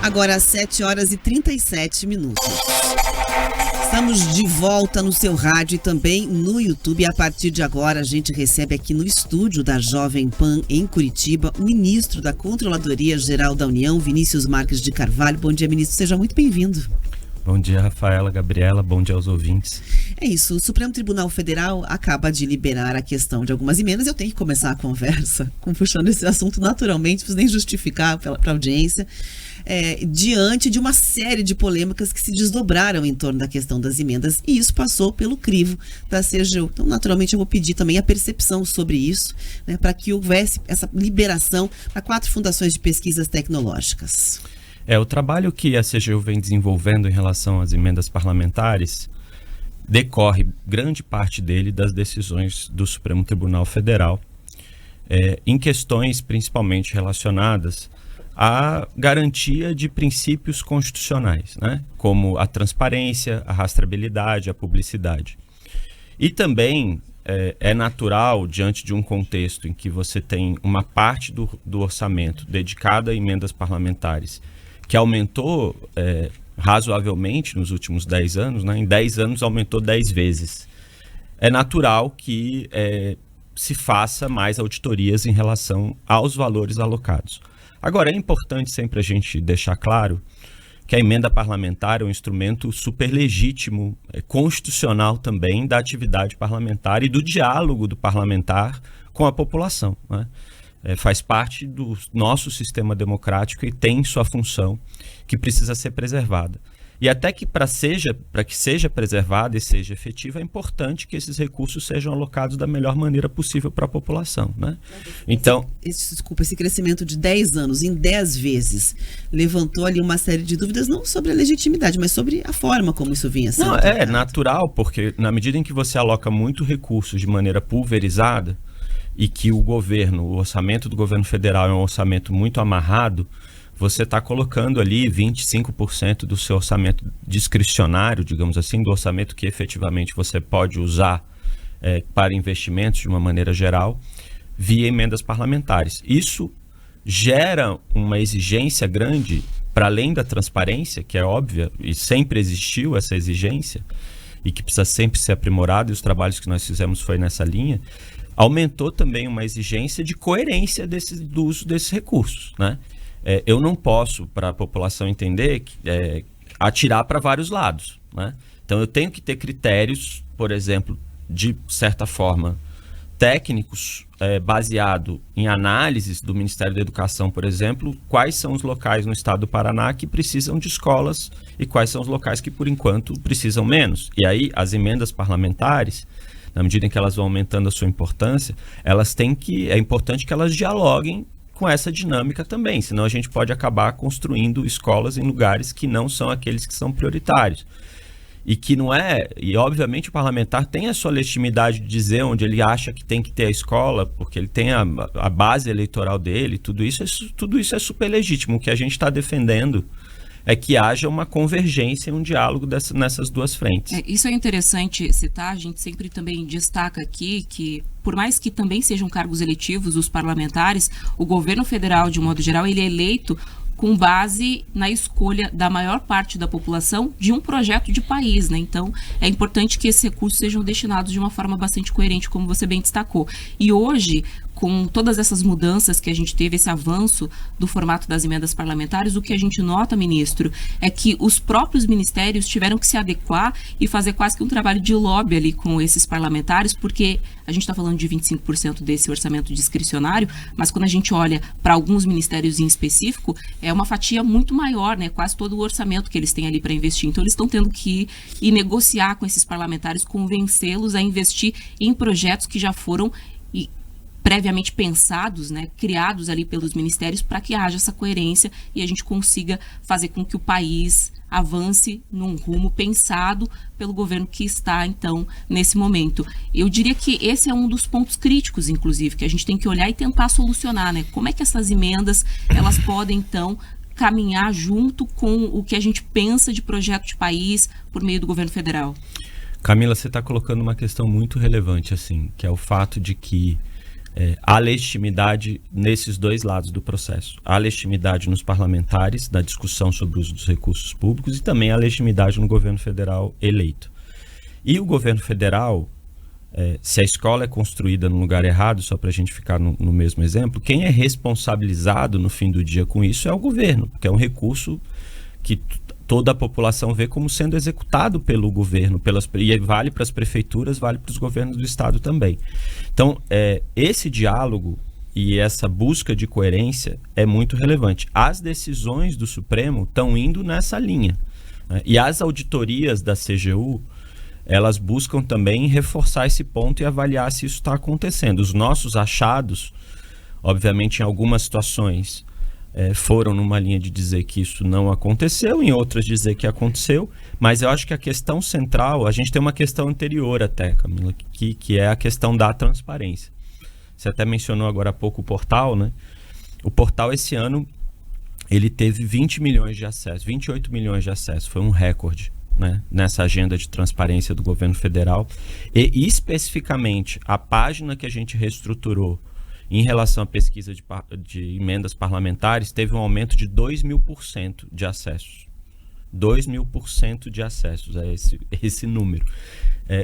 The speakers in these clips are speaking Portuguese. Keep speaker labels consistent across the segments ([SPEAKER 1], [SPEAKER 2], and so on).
[SPEAKER 1] Agora às 7h37. Estamos de volta no seu rádio e também no YouTube. A partir de agora a gente recebe aqui no estúdio da Jovem Pan em Curitiba o ministro da Controladoria Geral da União, Vinícius Marques de Carvalho. Bom dia, ministro. Seja muito bem-vindo.
[SPEAKER 2] Bom dia, Rafaela, Gabriela, bom dia aos ouvintes.
[SPEAKER 1] É isso, o Supremo Tribunal Federal acaba de liberar a questão de algumas emendas. Eu tenho que começar a conversa puxando esse assunto naturalmente, não preciso nem justificar para a audiência, diante de uma série de polêmicas que se desdobraram em torno da questão das emendas, e isso passou pelo crivo da CGU. Então, naturalmente, eu vou pedir também a percepção sobre isso, né, para que houvesse essa liberação para 4 fundações de pesquisas tecnológicas.
[SPEAKER 2] O trabalho que a CGU vem desenvolvendo em relação às emendas parlamentares decorre grande parte dele das decisões do Supremo Tribunal Federal, em questões principalmente relacionadas à garantia de princípios constitucionais, né? Como a transparência, a rastreabilidade, a publicidade. E também é natural, diante de um contexto em que você tem uma parte do orçamento dedicada a emendas parlamentares, que aumentou razoavelmente nos últimos 10 anos, né? Em 10 anos aumentou 10 vezes. É natural que se faça mais auditorias em relação aos valores alocados. Agora, é importante sempre a gente deixar claro que a emenda parlamentar é um instrumento super legítimo, constitucional também, da atividade parlamentar e do diálogo do parlamentar com a população, né? Faz parte do nosso sistema democrático e tem sua função que precisa ser preservada. E até que para que seja preservada e seja efetiva, é importante que esses recursos sejam alocados da melhor maneira possível para a população, né? Então,
[SPEAKER 1] esse crescimento de 10 anos em 10 vezes levantou ali uma série de dúvidas, não sobre a legitimidade, mas sobre a forma como isso vinha sendo.
[SPEAKER 2] Não, é natural, porque na medida em que você aloca muito recurso de maneira pulverizada, e que o orçamento do governo federal é um orçamento muito amarrado, você está colocando ali 25% do seu orçamento discricionário, digamos assim, do orçamento que efetivamente você pode usar para investimentos de uma maneira geral, via emendas parlamentares. Isso gera uma exigência grande, para além da transparência, que é óbvia, e sempre existiu essa exigência, e que precisa sempre ser aprimorada, e os trabalhos que nós fizemos foi nessa linha. Aumentou também uma exigência de coerência do uso desses recursos, né? Eu não posso, para a população entender, atirar para vários lados, né? Então eu tenho que ter critérios, por exemplo, de certa forma, técnicos, baseado em análises do Ministério da Educação, por exemplo, quais são os locais no estado do Paraná que precisam de escolas e quais são os locais que, por enquanto, precisam menos. E aí as emendas parlamentares, na medida em que elas vão aumentando a sua importância, é importante que elas dialoguem com essa dinâmica também, senão a gente pode acabar construindo escolas em lugares que não são aqueles que são prioritários. E obviamente o parlamentar tem a sua legitimidade de dizer onde ele acha que tem que ter a escola, porque ele tem a base eleitoral dele, tudo isso é super legítimo. O que a gente está defendendo é que haja uma convergência e um diálogo nessas duas frentes.
[SPEAKER 3] Isso é interessante citar, a gente sempre também destaca aqui que, por mais que também sejam cargos eletivos, os parlamentares, o governo federal, de um modo geral, ele é eleito com base na escolha da maior parte da população de um projeto de país, né? Então, é importante que esses recursos sejam destinados de uma forma bastante coerente, como você bem destacou. E hoje, com todas essas mudanças que a gente teve, esse avanço do formato das emendas parlamentares, o que a gente nota, ministro, é que os próprios ministérios tiveram que se adequar e fazer quase que um trabalho de lobby ali com esses parlamentares, porque a gente está falando de 25% desse orçamento discricionário, mas quando a gente olha para alguns ministérios em específico, é uma fatia muito maior, né? Quase todo o orçamento que eles têm ali para investir. Então, eles estão tendo que ir negociar com esses parlamentares, convencê-los a investir em projetos que já foram previamente pensados, né, criados ali pelos ministérios, para que haja essa coerência e a gente consiga fazer com que o país avance num rumo pensado pelo governo que está, então, nesse momento. Eu diria que esse é um dos pontos críticos, inclusive, que a gente tem que olhar e tentar solucionar, né? Como é que essas emendas, elas podem, então, caminhar junto com o que a gente pensa de projeto de país por meio do governo federal?
[SPEAKER 2] Camila, você está colocando uma questão muito relevante, assim, que é o fato de que há legitimidade nesses dois lados do processo. Há legitimidade nos parlamentares, da discussão sobre o uso dos recursos públicos, e também há legitimidade no governo federal eleito. E o governo federal, se a escola é construída no lugar errado, só para a gente ficar no mesmo exemplo, quem é responsabilizado no fim do dia com isso é o governo, porque é um recurso que toda a população vê como sendo executado pelo governo, e vale para as prefeituras, vale para os governos do estado também. Então, esse diálogo e essa busca de coerência é muito relevante. As decisões do Supremo estão indo nessa linha, né? E as auditorias da CGU, elas buscam também reforçar esse ponto e avaliar se isso está acontecendo. Os nossos achados, obviamente, em algumas situações, foram numa linha de dizer que isso não aconteceu, em outras dizer que aconteceu, mas eu acho que a questão central, a gente tem uma questão anterior até, Camila, que é a questão da transparência. Você até mencionou agora há pouco o portal, né? O portal esse ano, ele teve 20 milhões de acessos, 28 milhões de acessos, foi um recorde, né, nessa agenda de transparência do governo federal. E especificamente a página que a gente reestruturou em relação à pesquisa de emendas parlamentares, teve um aumento de 2.000% de acessos. 2.000% de acessos, é esse número.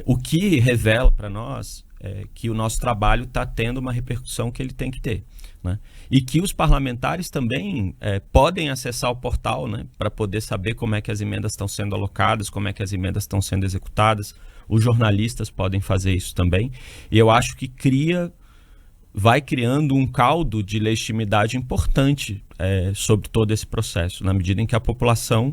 [SPEAKER 2] O que revela para nós que o nosso trabalho está tendo uma repercussão que ele tem que ter, né? E que os parlamentares também podem acessar o portal, né, para poder saber como é que as emendas estão sendo alocadas, como é que as emendas estão sendo executadas. Os jornalistas podem fazer isso também. E eu acho que vai criando um caldo de legitimidade importante sobre todo esse processo, na medida em que a população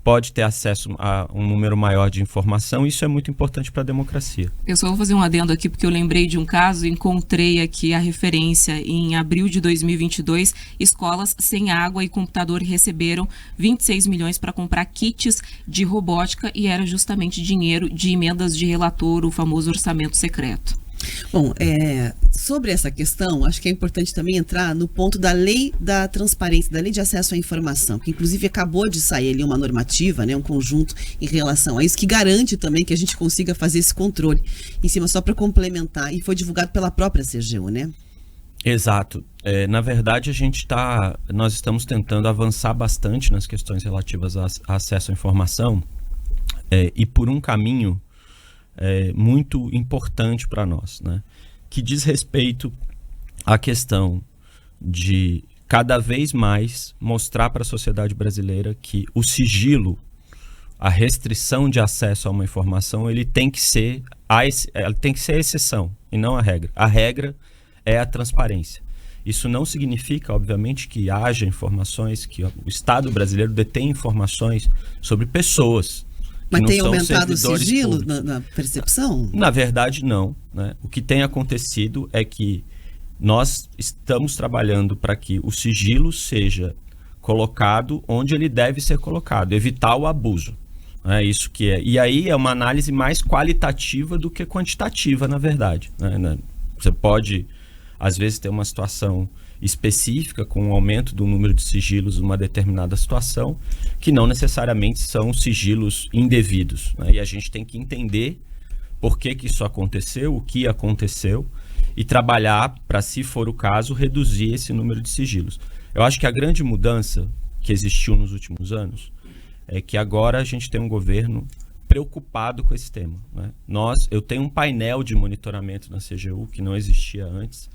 [SPEAKER 2] pode ter acesso a um número maior de informação. Isso é muito importante para a democracia.
[SPEAKER 3] Eu só vou fazer um adendo aqui, porque eu lembrei de um caso, encontrei aqui a referência. Em abril de 2022, escolas sem água e computador receberam 26 milhões para comprar kits de robótica, e era justamente dinheiro de emendas de relator, o famoso orçamento secreto.
[SPEAKER 1] Bom, sobre essa questão, acho que é importante também entrar no ponto da lei da transparência, da lei de acesso à informação, que inclusive acabou de sair ali uma normativa, né, um conjunto em relação a isso, que garante também que a gente consiga fazer esse controle em cima, só para complementar, e foi divulgado pela própria CGU, né?
[SPEAKER 2] Exato. Na verdade, nós estamos tentando avançar bastante nas questões relativas a acesso à informação, e por um caminho muito importante para nós, né? Que diz respeito à questão de cada vez mais mostrar para a sociedade brasileira que o sigilo, a restrição de acesso a uma informação, ele tem que ser a exceção e não a regra. A regra é a transparência. Isso não significa, obviamente, que haja informações, que o Estado brasileiro detém informações sobre pessoas.
[SPEAKER 1] Mas tem aumentado o sigilo na percepção?
[SPEAKER 2] Na verdade, não, né? O que tem acontecido é que nós estamos trabalhando para que o sigilo seja colocado onde ele deve ser colocado, evitar o abuso. É isso que é. E aí é uma análise mais qualitativa do que quantitativa, na verdade, né? Você pode, às vezes, ter uma situação específica com o aumento do número de sigilos numa determinada situação, que não necessariamente são sigilos indevidos, né? E a gente tem que entender por que isso aconteceu, o que aconteceu, e trabalhar para, se for o caso, reduzir esse número de sigilos. Eu acho que a grande mudança que existiu nos últimos anos é que agora a gente tem um governo preocupado com esse tema, né? Eu tenho um painel de monitoramento na CGU que não existia antes,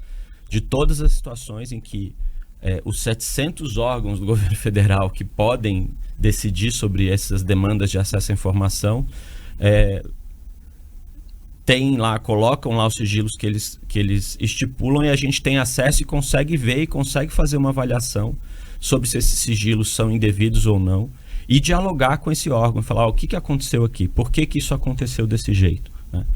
[SPEAKER 2] de todas as situações em que os 700 órgãos do governo federal que podem decidir sobre essas demandas de acesso à informação colocam lá os sigilos que eles estipulam, e a gente tem acesso e consegue ver e consegue fazer uma avaliação sobre se esses sigilos são indevidos ou não, e dialogar com esse órgão, falar o que aconteceu aqui, por que isso aconteceu desse jeito, né?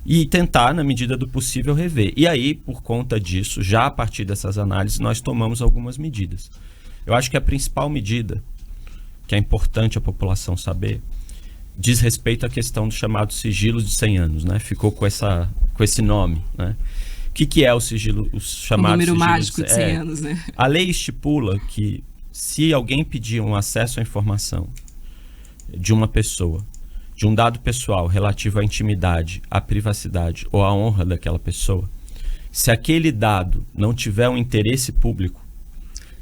[SPEAKER 2] E tentar, na medida do possível, rever. E aí, por conta disso, já a partir dessas análises, nós tomamos algumas medidas. Eu acho que a principal medida, que é importante a população saber, diz respeito à questão do chamado sigilo de 100 anos, né? Ficou com esse nome, né? O que é o sigilo, o chamado
[SPEAKER 3] número
[SPEAKER 2] sigilo
[SPEAKER 3] mágico de 100 anos, né?
[SPEAKER 2] A lei estipula que, se alguém pedir um acesso à informação de uma pessoa, de um dado pessoal relativo à intimidade, à privacidade ou à honra daquela pessoa, Se aquele dado não tiver um interesse público,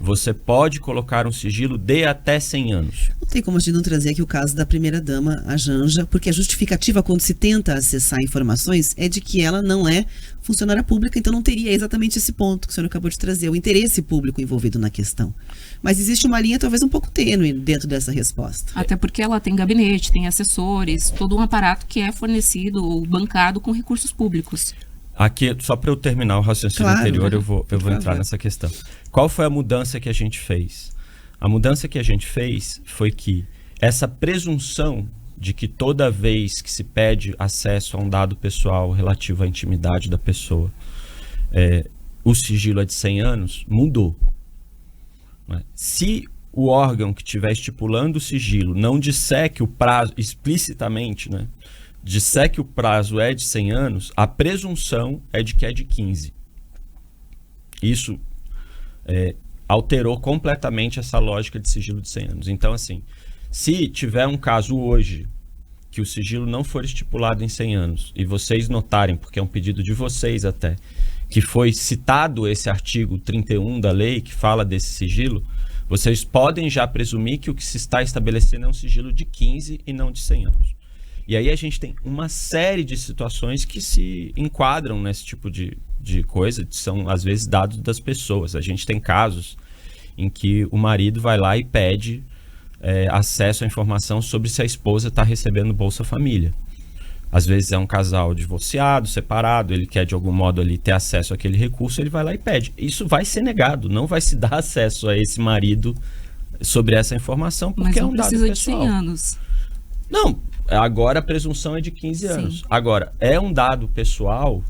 [SPEAKER 2] você pode colocar um sigilo de até 100 anos.
[SPEAKER 1] Não tem como a gente não trazer aqui o caso da primeira-dama, a Janja, porque a justificativa quando se tenta acessar informações é de que ela não é funcionária pública, então não teria exatamente esse ponto que o senhor acabou de trazer, o interesse público envolvido na questão. Mas existe uma linha talvez um pouco tênue dentro dessa resposta.
[SPEAKER 3] Até porque ela tem gabinete, tem assessores, todo um aparato que é fornecido ou bancado com recursos públicos.
[SPEAKER 2] Aqui, só para eu terminar o raciocínio anterior, eu vou entrar nessa questão. Qual foi a mudança que a gente fez? A mudança que a gente fez foi que essa presunção de que toda vez que se pede acesso a um dado pessoal relativo à intimidade da pessoa, o sigilo é de 100 anos, mudou. Né? Se o órgão que estiver estipulando o sigilo não disser que o prazo, explicitamente, né, disser que o prazo é de 100 anos, a presunção é de que é de 15. Isso alterou completamente essa lógica de sigilo de 100 anos. Então, assim, se tiver um caso hoje que o sigilo não for estipulado em 100 anos, e vocês notarem, porque é um pedido de vocês até, que foi citado esse artigo 31 da lei que fala desse sigilo, vocês podem já presumir que o que se está estabelecendo é um sigilo de 15 e não de 100 anos. E aí a gente tem uma série de situações que se enquadram nesse tipo de coisa, que são às vezes dados das pessoas. A gente tem casos em que o marido vai lá e pede acesso à informação sobre se a esposa está recebendo Bolsa Família. Às vezes é um casal divorciado, separado, ele quer de algum modo ali ter acesso àquele recurso, ele vai lá e pede. Isso vai ser negado, não vai se dar acesso a esse marido sobre essa informação, porque é um dado pessoal. Mas não precisa de 100 anos. Não, agora a presunção é de 15 anos. Sim. Agora, é um dado pessoal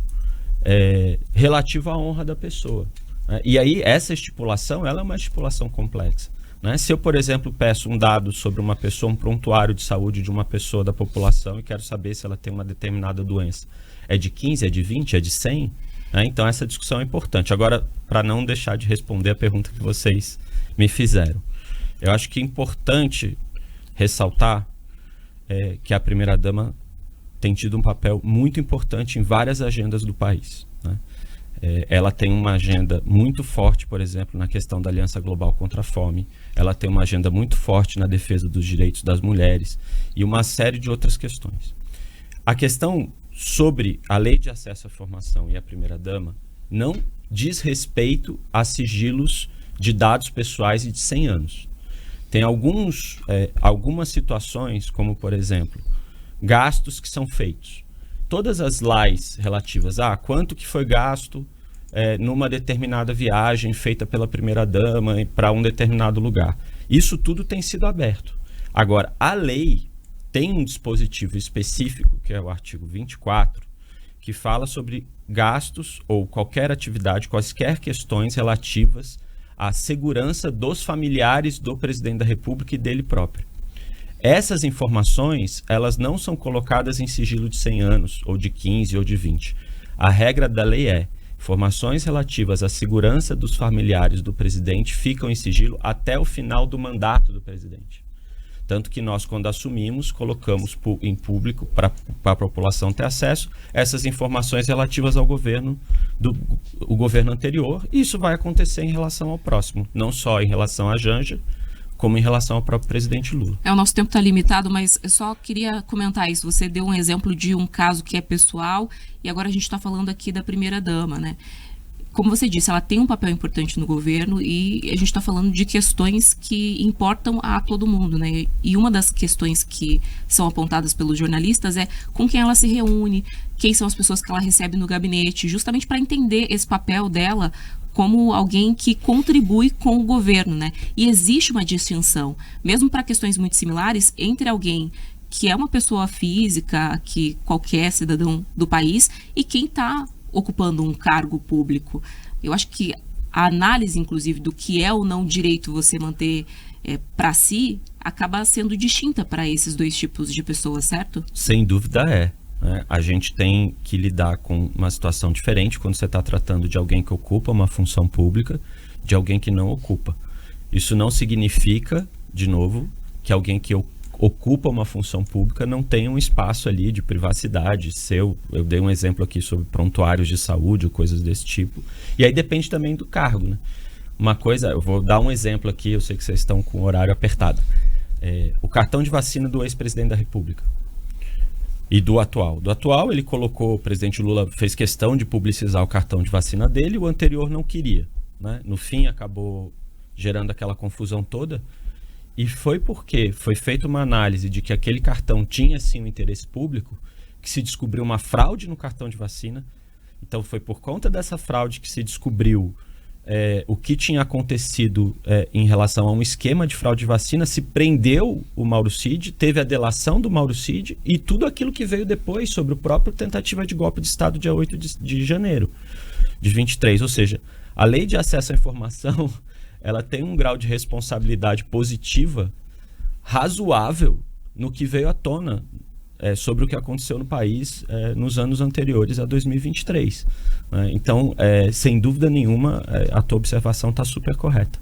[SPEAKER 2] relativo à honra da pessoa. Né? E aí, essa estipulação, ela é uma estipulação complexa. Né? Se eu, por exemplo, peço um dado sobre uma pessoa, um prontuário de saúde de uma pessoa da população e quero saber se ela tem uma determinada doença, é de 15, é de 20, é de 100? Né? Então, essa discussão é importante. Agora, para não deixar de responder a pergunta que vocês me fizeram, eu acho que é importante ressaltar que a primeira-dama tem tido um papel muito importante em várias agendas do país. Né? Ela tem uma agenda muito forte, por exemplo, na questão da Aliança Global contra a Fome. Ela tem uma agenda muito forte na defesa dos direitos das mulheres e uma série de outras questões. A questão sobre a Lei de Acesso à Informação e a primeira-dama não diz respeito a sigilos de dados pessoais e de 100 anos. Tem algumas situações, como, por exemplo, gastos que são feitos. Todas as leis relativas a quanto que foi gasto numa determinada viagem feita pela primeira-dama para um determinado lugar. Isso tudo tem sido aberto. Agora, a lei tem um dispositivo específico, que é o artigo 24, que fala sobre gastos ou qualquer atividade, quaisquer questões relativas à segurança dos familiares do presidente da República e dele próprio. Essas informações, elas não são colocadas em sigilo de 100 anos, ou de 15, ou de 20. A regra da lei é: informações relativas à segurança dos familiares do presidente ficam em sigilo até o final do mandato do presidente. Tanto que nós, quando assumimos, colocamos em público para a população ter acesso a essas informações relativas ao governo, o governo anterior, e isso vai acontecer em relação ao próximo, não só em relação à Janja, como em relação ao próprio presidente Lula.
[SPEAKER 3] O nosso tempo está limitado, mas eu só queria comentar isso. Você deu um exemplo de um caso que é pessoal e agora a gente está falando aqui da primeira-dama, né? Como você disse, ela tem um papel importante no governo e a gente está falando de questões que importam a todo mundo, né? E uma das questões que são apontadas pelos jornalistas é com quem ela se reúne, quem são as pessoas que ela recebe no gabinete, justamente para entender esse papel dela como alguém que contribui com o governo, né? E existe uma distinção, mesmo para questões muito similares, entre alguém que é uma pessoa física, que qualquer cidadão do país, e quem está ocupando um cargo público. Eu acho que a análise, inclusive, do que é ou não direito você manter para si, acaba sendo distinta para esses dois tipos de pessoas, certo?
[SPEAKER 2] Sem dúvida é. A gente tem que lidar com uma situação diferente quando você está tratando de alguém que ocupa uma função pública, de alguém que não ocupa. Isso não significa, de novo, que alguém que ocupa uma função pública não tenha um espaço ali de privacidade seu. Eu dei um exemplo aqui sobre prontuários de saúde ou coisas desse tipo. E aí depende também do cargo, né? Uma coisa, eu vou dar um exemplo aqui, eu sei que vocês estão com o horário apertado. O cartão de vacina do ex-presidente da República e do atual. Do atual, ele colocou, o presidente Lula fez questão de publicizar o cartão de vacina dele, o anterior não queria, né? No fim, acabou gerando aquela confusão toda. E foi porque foi feita uma análise de que aquele cartão tinha, sim, um interesse público, que se descobriu uma fraude no cartão de vacina. Então, foi por conta dessa fraude que se descobriu o que tinha acontecido em relação a um esquema de fraude de vacina, se prendeu o Mauro Cid, teve a delação do Mauro Cid e tudo aquilo que veio depois sobre o próprio tentativa de golpe de Estado dia 8 de janeiro de 23. Ou seja, a lei de acesso à informação, ela tem um grau de responsabilidade positiva razoável no que veio à tona sobre o que aconteceu no país nos anos anteriores a 2023. Então, sem dúvida nenhuma, a tua observação está super correta.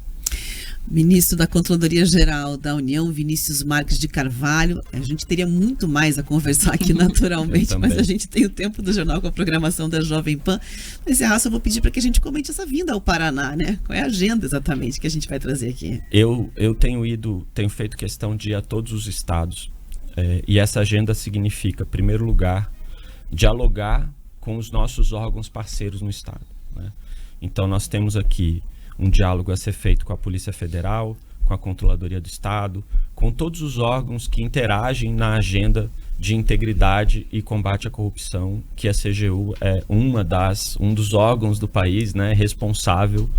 [SPEAKER 1] Ministro da Controladoria Geral da União, Vinícius Marques de Carvalho. A gente teria muito mais a conversar aqui naturalmente, mas a gente tem o tempo do jornal com a programação da Jovem Pan. Mas, Raça, eu vou pedir para que a gente comente essa vinda ao Paraná, né? Qual é a agenda exatamente que a gente vai trazer aqui?
[SPEAKER 2] Eu tenho feito questão de ir a todos os estados. E essa agenda significa, em primeiro lugar, dialogar com os nossos órgãos parceiros no estado, né? Então, nós temos aqui um diálogo a ser feito com a Polícia Federal, com a Controladoria do Estado, com todos os órgãos que interagem na agenda de integridade e combate à corrupção, que a CGU é um dos órgãos do país, né, responsável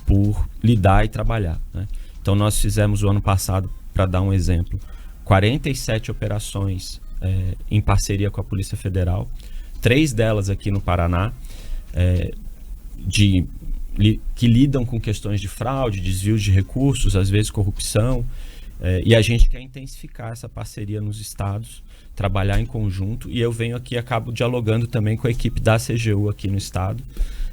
[SPEAKER 2] por lidar e trabalhar, né? Então, nós fizemos o ano passado, para dar um exemplo, 47 operações em parceria com a Polícia Federal, 3 delas aqui no Paraná, que lidam com questões de fraude, desvios de recursos, às vezes corrupção, e a gente quer intensificar essa parceria nos estados, trabalhar em conjunto, e eu venho aqui e acabo dialogando também com a equipe da CGU aqui no estado.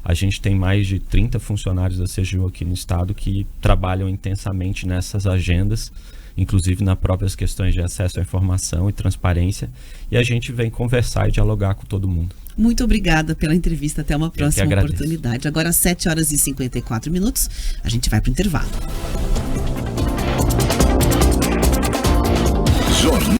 [SPEAKER 2] A gente tem mais de 30 funcionários da CGU aqui no estado que trabalham intensamente nessas agendas, inclusive nas próprias questões de acesso à informação e transparência, e a gente vem conversar e dialogar com todo mundo.
[SPEAKER 1] Muito obrigada pela entrevista, até uma próxima oportunidade. Agora, às 7h54, a gente vai para o intervalo.